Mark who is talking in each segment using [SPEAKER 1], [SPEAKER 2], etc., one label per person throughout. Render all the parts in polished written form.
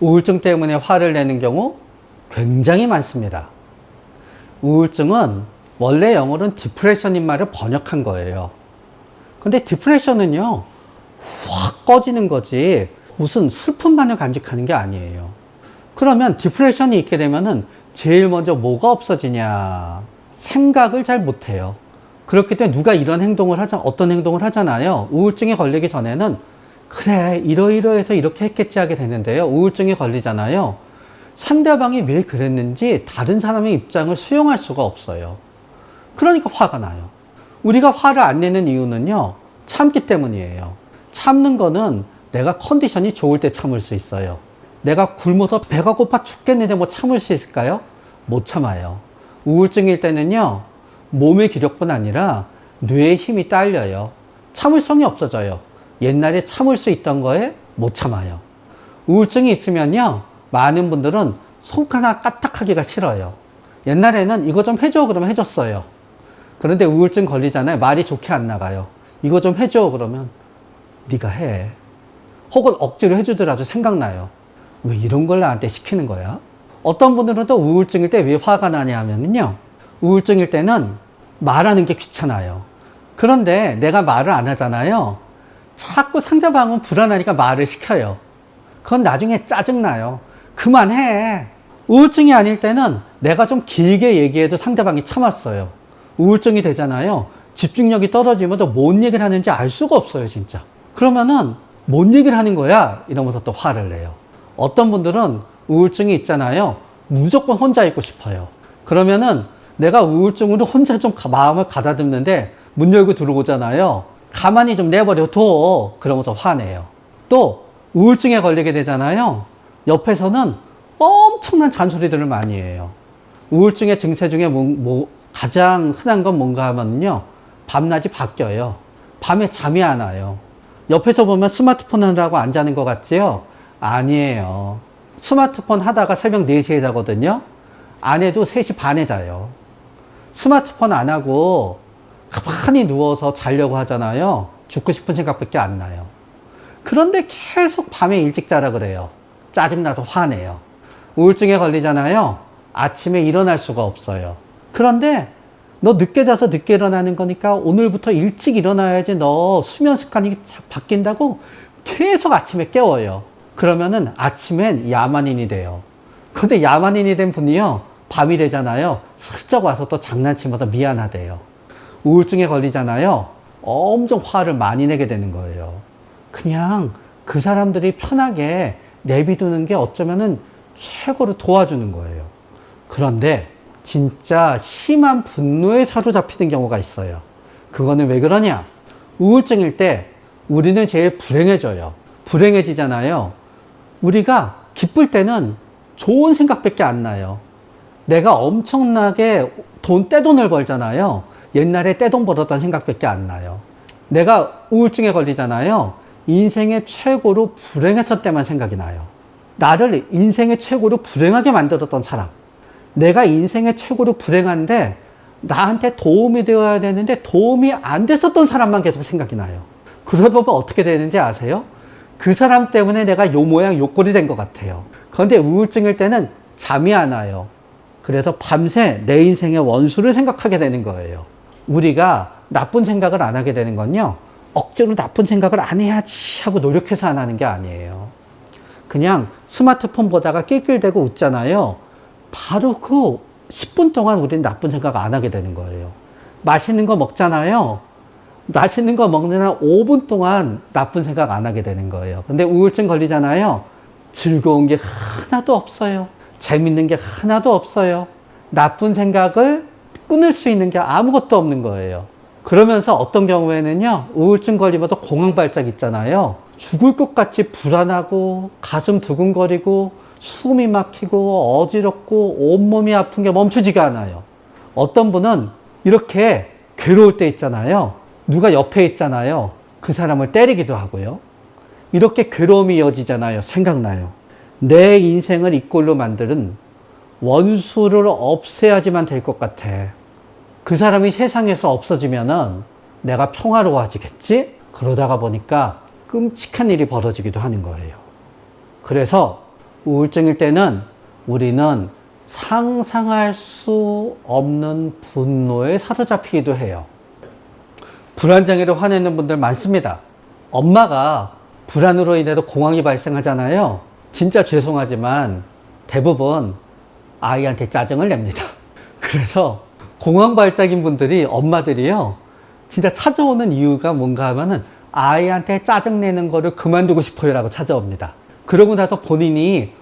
[SPEAKER 1] 우울증 때문에 화를 내는 경우 굉장히 많습니다. 우울증은 원래 영어로는 디프레션인 말을 번역한 거예요. 근데 디프레션은요, 확 꺼지는 거지 무슨 슬픔만을 간직하는 게 아니에요. 그러면 디프레션이 있게 되면은 제일 먼저 뭐가 없어지냐? 생각을 잘 못해요. 그렇기 때문에 누가 이런 행동을 어떤 행동을 하잖아요. 우울증에 걸리기 전에는 그래, 이러이러해서 이렇게 했겠지 하게 되는데요. 우울증에 걸리잖아요. 상대방이 왜 그랬는지 다른 사람의 입장을 수용할 수가 없어요. 그러니까 화가 나요. 우리가 화를 안 내는 이유는요, 참기 때문이에요. 참는 거는 내가 컨디션이 좋을 때 참을 수 있어요. 내가 굶어서 배가 고파 죽겠는데 뭐 참을 수 있을까요? 못 참아요. 우울증일 때는요, 몸의 기력뿐 아니라 뇌의 힘이 딸려요. 참을성이 없어져요. 옛날에 참을 수 있던 거에 못 참아요. 우울증이 있으면요, 많은 분들은 손가락 까딱하기가 싫어요. 옛날에는 이거 좀 해줘 그러면 해줬어요. 그런데 우울증 걸리잖아요. 말이 좋게 안 나가요. 이거 좀 해줘 그러면 네가 해. 혹은 억지로 해주더라도 생각나요. 왜 이런 걸 나한테 시키는 거야? 어떤 분들은 또 우울증일 때 왜 화가 나냐 하면요, 우울증일 때는 말하는 게 귀찮아요. 그런데 내가 말을 안 하잖아요. 자꾸 상대방은 불안하니까 말을 시켜요. 그건 나중에 짜증나요. 그만해. 우울증이 아닐 때는 내가 좀 길게 얘기해도 상대방이 참았어요. 우울증이 되잖아요. 집중력이 떨어지면 또 뭔 얘기를 하는지 알 수가 없어요, 진짜. 그러면은 뭔 얘기를 하는 거야? 이러면서 또 화를 내요. 어떤 분들은 우울증이 있잖아요. 무조건 혼자 있고 싶어요. 그러면은 내가 우울증으로 혼자 좀 마음을 가다듬는데 문 열고 들어오잖아요. 가만히 좀 내버려 둬. 그러면서 화내요. 또 우울증에 걸리게 되잖아요. 옆에서는 엄청난 잔소리들을 많이 해요. 우울증의 증세 중에 가장 흔한 건 뭔가 하면요, 밤낮이 바뀌어요. 밤에 잠이 안 와요. 옆에서 보면 스마트폰 하느라고 안 자는 것 같지요? 아니에요. 스마트폰 하다가 새벽 4시에 자거든요. 아내도 3시 반에 자요. 스마트폰 안 하고 가만히 누워서 자려고 하잖아요. 죽고 싶은 생각밖에 안 나요. 그런데 계속 밤에 일찍 자라 그래요. 짜증나서 화내요. 우울증에 걸리잖아요. 아침에 일어날 수가 없어요. 그런데 너 늦게 자서 늦게 일어나는 거니까 오늘부터 일찍 일어나야지 너 수면 습관이 바뀐다고 계속 아침에 깨워요. 그러면은 아침엔 야만인이 돼요. 근데 야만인이 된 분이요, 밤이 되잖아요. 슬쩍 와서 또 장난치면서 미안하대요. 우울증에 걸리잖아요. 엄청 화를 많이 내게 되는 거예요. 그냥 그 사람들이 편하게 내비두는 게 어쩌면은 최고로 도와주는 거예요. 그런데 진짜 심한 분노에 사로잡히는 경우가 있어요. 그거는 왜 그러냐? 우울증일 때 우리는 제일 불행해져요. 불행해지잖아요. 우리가 기쁠 때는 좋은 생각밖에 안 나요. 내가 엄청나게 떼돈을 벌잖아요. 옛날에 떼돈 벌었던 생각밖에 안 나요. 내가 우울증에 걸리잖아요. 인생의 최고로 불행했을 때만 생각이 나요. 나를 인생의 최고로 불행하게 만들었던 사람. 내가 인생의 최고로 불행한데 나한테 도움이 되어야 되는데 도움이 안 됐었던 사람만 계속 생각이 나요. 그러다 보면 어떻게 되는지 아세요? 그 사람 때문에 내가 요 모양 요 꼴이 된 것 같아요. 그런데 우울증일 때는 잠이 안 와요. 그래서 밤새 내 인생의 원수를 생각하게 되는 거예요. 우리가 나쁜 생각을 안 하게 되는 건요, 억지로 나쁜 생각을 안 해야지 하고 노력해서 안 하는 게 아니에요. 그냥 스마트폰 보다가 낄낄대고 웃잖아요. 바로 그 10분 동안 우리는 나쁜 생각 안 하게 되는 거예요. 맛있는 거 먹잖아요. 맛있는 거 먹는 한 5분 동안 나쁜 생각 안 하게 되는 거예요. 근데 우울증 걸리잖아요. 즐거운 게 하나도 없어요. 재밌는 게 하나도 없어요. 나쁜 생각을 끊을 수 있는 게 아무것도 없는 거예요. 그러면서 어떤 경우에는요, 우울증 걸리면서 공황발작 있잖아요. 죽을 것 같이 불안하고 가슴 두근거리고 숨이 막히고 어지럽고 온몸이 아픈 게 멈추지가 않아요. 어떤 분은 이렇게 괴로울 때 있잖아요. 누가 옆에 있잖아요. 그 사람을 때리기도 하고요. 이렇게 괴로움이 이어지잖아요. 생각나요. 내 인생을 이 꼴로 만드는 원수를 없애야지만 될 것 같아. 그 사람이 세상에서 없어지면은 내가 평화로워지겠지? 그러다가 보니까 끔찍한 일이 벌어지기도 하는 거예요. 그래서 우울증일 때는 우리는 상상할 수 없는 분노에 사로잡히기도 해요. 불안장애로 화내는 분들 많습니다. 엄마가 불안으로 인해서 공황이 발생하잖아요. 진짜 죄송하지만 대부분 아이한테 짜증을 냅니다. 그래서 공황 발작인 분들이, 엄마들이요, 진짜 찾아오는 이유가 뭔가 하면은 아이한테 짜증내는 거를 그만두고 싶어요 라고 찾아옵니다. 그러고 나서 본인이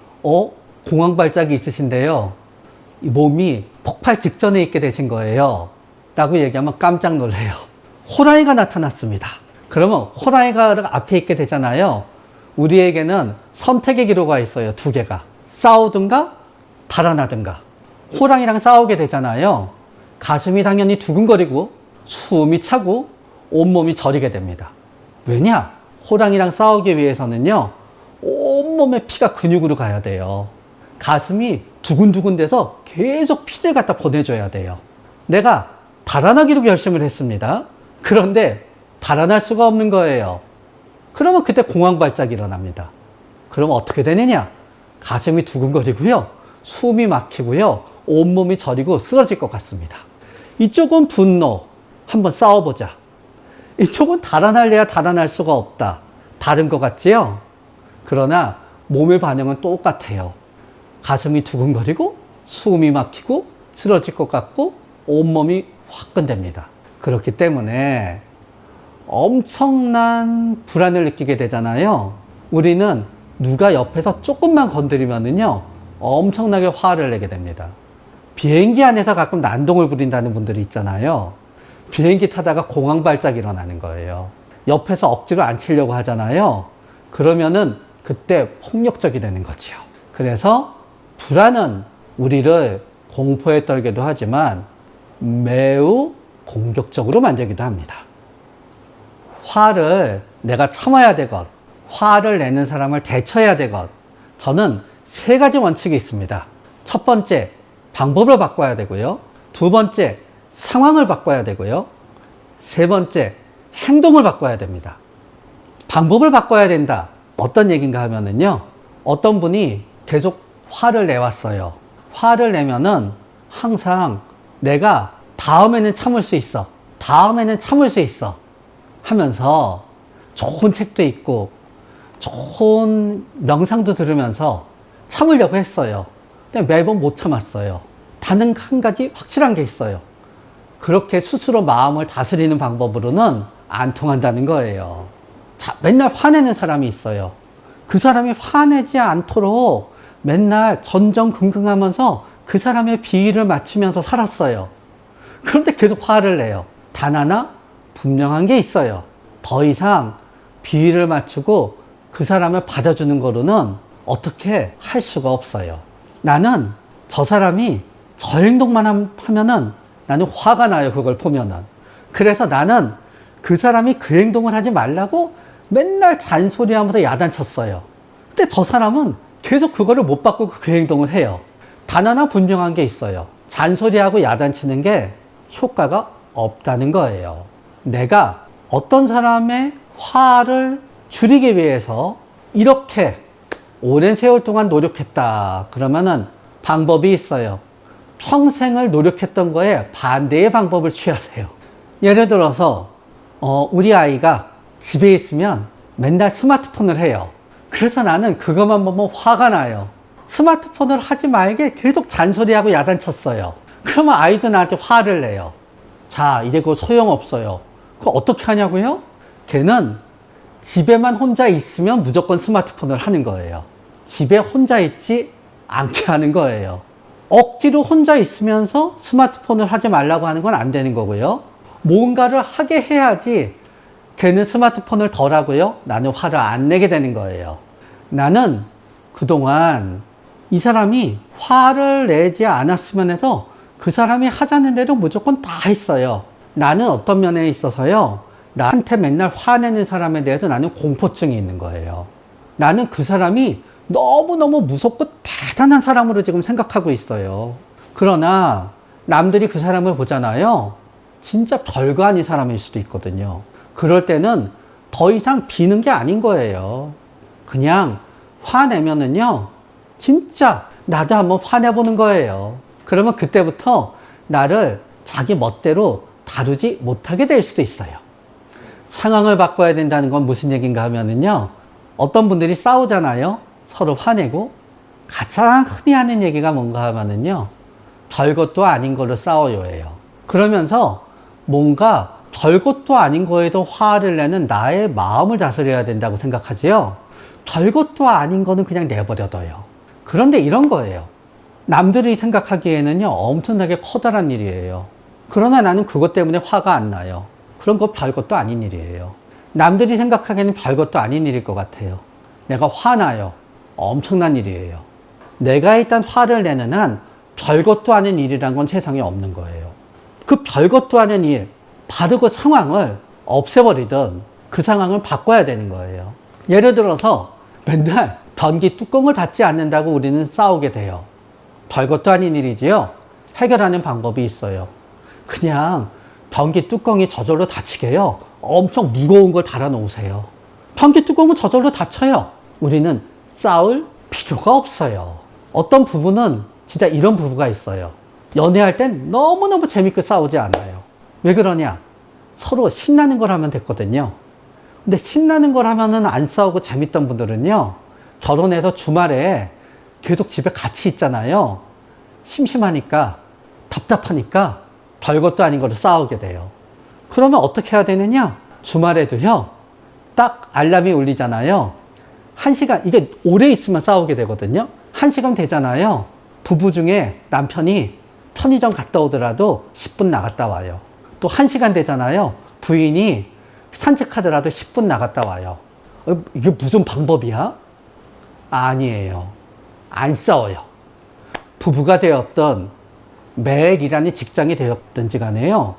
[SPEAKER 1] 공황 발작이 있으신데요, 이 몸이 폭발 직전에 있게 되신 거예요 라고 얘기하면 깜짝 놀래요. 호랑이가 나타났습니다. 그러면 호랑이가 앞에 있게 되잖아요. 우리에게는 선택의 기로가 있어요. 두 개가. 싸우든가 달아나든가. 호랑이랑 싸우게 되잖아요. 가슴이 당연히 두근거리고 숨이 차고 온몸이 저리게 됩니다. 왜냐? 호랑이랑 싸우기 위해서는요, 온몸에 피가 근육으로 가야 돼요. 가슴이 두근두근 돼서 계속 피를 갖다 보내줘야 돼요. 내가 달아나기로 결심을 했습니다. 그런데 달아날 수가 없는 거예요. 그러면 그때 공황 발작이 일어납니다. 그러면 어떻게 되느냐? 가슴이 두근거리고요, 숨이 막히고요, 온몸이 저리고 쓰러질 것 같습니다. 이쪽은 분노, 한번 싸워보자. 이쪽은 달아날래야 달아날 수가 없다. 다른 것 같지요? 그러나 몸의 반응은 똑같아요. 가슴이 두근거리고 숨이 막히고 쓰러질 것 같고 온몸이 화끈됩니다. 그렇기 때문에 엄청난 불안을 느끼게 되잖아요. 우리는 누가 옆에서 조금만 건드리면은요, 엄청나게 화를 내게 됩니다. 비행기 안에서 가끔 난동을 부린다는 분들이 있잖아요. 비행기 타다가 공황 발작이 일어나는 거예요. 옆에서 억지로 앉히려고 하잖아요. 그러면은 그때 폭력적이 되는 거지요. 그래서 불안은 우리를 공포에 떨게도 하지만 매우 공격적으로 만들기도 합니다. 화를 내가 참아야 되건, 화를 내는 사람을 대처해야 되건, 저는 세 가지 원칙이 있습니다. 첫 번째, 방법을 바꿔야 되고요. 두 번째, 상황을 바꿔야 되고요. 세 번째, 행동을 바꿔야 됩니다. 방법을 바꿔야 된다. 어떤 얘기인가 하면은요, 어떤 분이 계속 화를 내왔어요. 화를 내면은 항상 내가 다음에는 참을 수 있어. 다음에는 참을 수 있어. 하면서 좋은 책도 읽고 좋은 명상도 들으면서 참으려고 했어요. 근데 매번 못 참았어요. 단 한 가지 확실한 게 있어요. 그렇게 스스로 마음을 다스리는 방법으로는 안 통한다는 거예요. 자, 맨날 화내는 사람이 있어요. 그 사람이 화내지 않도록 맨날 전전긍긍하면서 그 사람의 비위를 맞추면서 살았어요. 그런데 계속 화를 내요. 단 하나 분명한 게 있어요. 더 이상 비위를 맞추고 그 사람을 받아주는 거로는 어떻게 할 수가 없어요. 나는 저 사람이 저 행동만 하면은 나는 화가 나요. 그걸 보면은. 그래서 나는 그 사람이 그 행동을 하지 말라고 맨날 잔소리하면서 야단쳤어요. 근데 저 사람은 계속 그거를 못 바꾸고 그 행동을 해요. 단 하나 분명한 게 있어요. 잔소리하고 야단치는 게 효과가 없다는 거예요. 내가 어떤 사람의 화를 줄이기 위해서 이렇게 오랜 세월 동안 노력했다. 그러면은 방법이 있어요. 평생을 노력했던 거에 반대의 방법을 취하세요. 예를 들어서 우리 아이가 집에 있으면 맨날 스마트폰을 해요. 그래서 나는 그것만 보면 화가 나요. 스마트폰을 하지 말게 계속 잔소리하고 야단쳤어요. 그러면 아이도 나한테 화를 내요. 자, 이제 그거 소용없어요. 그거 어떻게 하냐고요? 걔는 집에만 혼자 있으면 무조건 스마트폰을 하는 거예요. 집에 혼자 있지 않게 하는 거예요. 억지로 혼자 있으면서 스마트폰을 하지 말라고 하는 건 안 되는 거고요. 뭔가를 하게 해야지 걔는 스마트폰을 덜 하고요. 나는 화를 안 내게 되는 거예요. 나는 그동안 이 사람이 화를 내지 않았으면 해서 그 사람이 하자는 대로 무조건 다 했어요. 나는 어떤 면에 있어서요, 나한테 맨날 화내는 사람에 대해서 나는 공포증이 있는 거예요. 나는 그 사람이 너무너무 무섭고 대단한 사람으로 지금 생각하고 있어요. 그러나 남들이 그 사람을 보잖아요. 진짜 별거 아닌 사람일 수도 있거든요. 그럴 때는 더 이상 비는 게 아닌 거예요. 그냥 화내면은요, 진짜 나도 한번 화내보는 거예요. 그러면 그때부터 나를 자기 멋대로 다루지 못하게 될 수도 있어요. 상황을 바꿔야 된다는 건 무슨 얘기인가 하면은요, 어떤 분들이 싸우잖아요. 서로 화내고. 가장 흔히 하는 얘기가 뭔가 하면은요, 별것도 아닌 걸로 싸워요예요. 그러면서 뭔가 별것도 아닌 거에도 화를 내는 나의 마음을 다스려야 된다고 생각하지요. 별것도 아닌 거는 그냥 내버려둬요. 그런데 이런 거예요. 남들이 생각하기에는요, 엄청나게 커다란 일이에요. 그러나 나는 그것 때문에 화가 안 나요. 그런 거 별것도 아닌 일이에요. 남들이 생각하기에는 별것도 아닌 일일 것 같아요. 내가 화나요. 엄청난 일이에요. 내가 일단 화를 내는 한 별것도 아닌 일이란 건 세상에 없는 거예요. 그 별것도 아닌 일, 바로 그 상황을 없애버리든 그 상황을 바꿔야 되는 거예요. 예를 들어서 맨날 변기 뚜껑을 닫지 않는다고 우리는 싸우게 돼요. 별것도 아닌 일이지요. 해결하는 방법이 있어요. 그냥 변기 뚜껑이 저절로 닫히게요. 엄청 무거운 걸 달아 놓으세요. 변기 뚜껑은 저절로 닫혀요. 우리는 싸울 필요가 없어요. 어떤 부부는 진짜 이런 부부가 있어요. 연애할 땐 너무너무 재밌게 싸우지 않아요. 왜 그러냐? 서로 신나는 걸 하면 됐거든요. 근데 신나는 걸 하면은 안 싸우고 재밌던 분들은요, 결혼해서 주말에 계속 집에 같이 있잖아요. 심심하니까, 답답하니까 별것도 아닌 걸로 싸우게 돼요. 그러면 어떻게 해야 되느냐? 주말에도요, 딱 알람이 울리잖아요. 1시간, 이게 오래 있으면 싸우게 되거든요. 1시간 되잖아요. 부부 중에 남편이 편의점 갔다 오더라도 10분 나갔다 와요. 또 1시간 되잖아요. 부인이 산책하더라도 10분 나갔다 와요. 이게 무슨 방법이야? 아니에요. 안 싸워요. 부부가 되었던 매일 일하는 직장이 되었든지 간에요.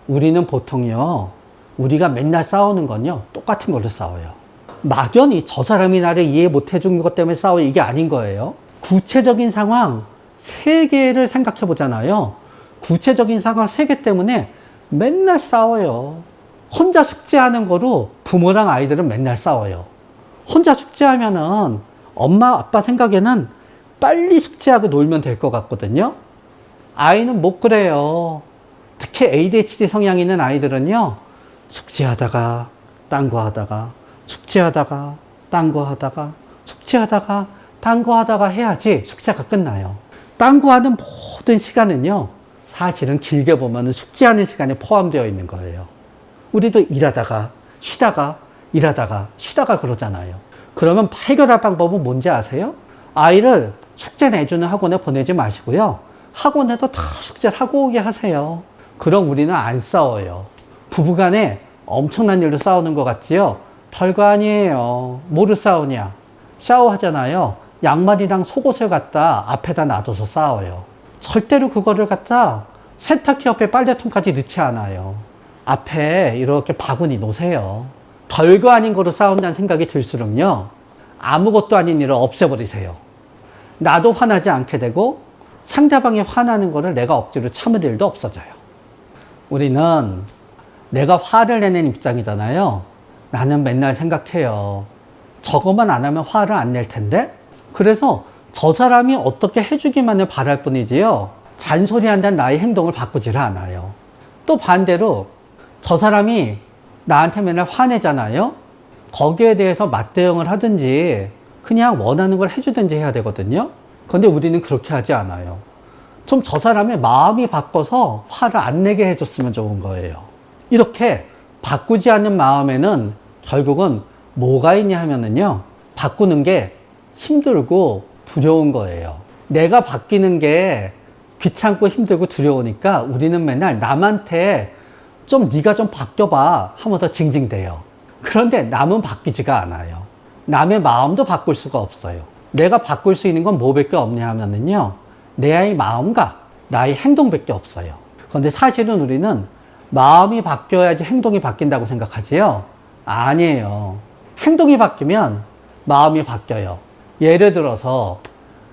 [SPEAKER 1] 우리는 보통요, 우리가 맨날 싸우는 건요, 똑같은 걸로 싸워요. 막연히 저 사람이 나를 이해 못 해준 것 때문에 싸워, 이게 아닌 거예요. 구체적인 상황 3개를 생각해 보잖아요. 구체적인 상황 3개 때문에 맨날 싸워요. 혼자 숙제하는 거로 부모랑 아이들은 맨날 싸워요. 혼자 숙제하면은 엄마 아빠 생각에는 빨리 숙제하고 놀면 될 것 같거든요. 아이는 못 그래요. 특히 ADHD 성향이 있는 아이들은요, 숙제하다가 딴 거 하다가 숙제하다가 딴 거 하다가 숙제하다가 딴 거 하다가 해야지 숙제가 끝나요. 딴 거 하는 모든 시간은요, 사실은 길게 보면 숙제하는 시간에 포함되어 있는 거예요. 우리도 일하다가 쉬다가 일하다가 쉬다가 그러잖아요. 그러면 해결할 방법은 뭔지 아세요? 아이를 숙제 내주는 학원에 보내지 마시고요, 학원에도 다 숙제를 하고 오게 하세요. 그럼 우리는 안 싸워요. 부부간에 엄청난 일로 싸우는 것 같지요? 별거 아니에요. 뭐를 싸우냐? 샤워하잖아요. 양말이랑 속옷을 갖다 앞에다 놔둬서 싸워요. 절대로 그거를 갖다 세탁기 옆에 빨래통까지 넣지 않아요. 앞에 이렇게 바구니 놓으세요. 별거 아닌 거로 싸운다는 생각이 들수록요, 아무것도 아닌 일을 없애버리세요. 나도 화나지 않게 되고 상대방이 화나는 거를 내가 억지로 참을 일도 없어져요. 우리는 내가 화를 내는 입장이잖아요. 나는 맨날 생각해요. 저거만 안 하면 화를 안 낼 텐데? 그래서 저 사람이 어떻게 해주기만을 바랄 뿐이지요, 잔소리한다는 나의 행동을 바꾸지를 않아요. 또 반대로 저 사람이 나한테 맨날 화내잖아요. 거기에 대해서 맞대응을 하든지 그냥 원하는 걸 해주든지 해야 되거든요. 그런데 우리는 그렇게 하지 않아요. 좀 저 사람의 마음이 바꿔서 화를 안 내게 해줬으면 좋은 거예요. 이렇게 바꾸지 않는 마음에는 결국은 뭐가 있냐 하면은요, 바꾸는 게 힘들고 두려운 거예요. 내가 바뀌는 게 귀찮고 힘들고 두려우니까 우리는 맨날 남한테 좀 네가 좀 바뀌어봐 하면서 징징대요. 그런데 남은 바뀌지가 않아요. 남의 마음도 바꿀 수가 없어요. 내가 바꿀 수 있는 건 뭐밖에 없냐 하면은요, 내 마음과 나의 행동밖에 없어요. 그런데 사실은 우리는 마음이 바뀌어야지 행동이 바뀐다고 생각하지요? 아니에요. 행동이 바뀌면 마음이 바뀌어요. 예를 들어서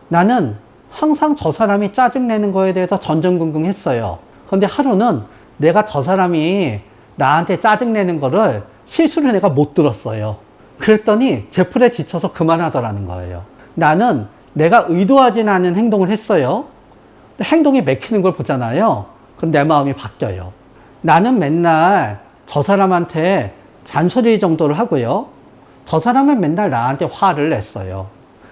[SPEAKER 1] 나는 항상 저 사람이 짜증내는 거에 대해서 전전긍긍했어요. 그런데 하루는 내가 저 사람이 나한테 짜증내는 거를 실수로 내가 못 들었어요. 그랬더니 제풀에 지쳐서 그만하더라는 거예요. 나는 내가 의도하진 않은 행동을 했어요. 행동이 맥히는 걸 보잖아요. 그럼 내 마음이 바뀌어요. 나는 맨날 저 사람한테 잔소리 정도를 하고요. 저 사람은 맨날 나한테 화를 냈어요.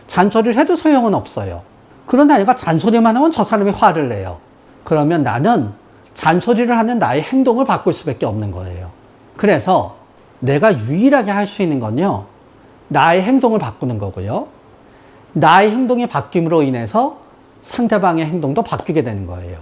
[SPEAKER 1] 잔소리를 해도 소용은 없어요. 그러나 내가 잔소리만 하면 저 사람이 화를 내요. 그러면 나는 잔소리를 하는 나의 행동을 바꿀 수밖에 없는 거예요. 그래서 내가 유일하게 할 수 있는 건요, 나의 행동을 바꾸는 거고요. 나의 행동이 바뀜으로 인해서 상대방의 행동도 바뀌게 되는 거예요.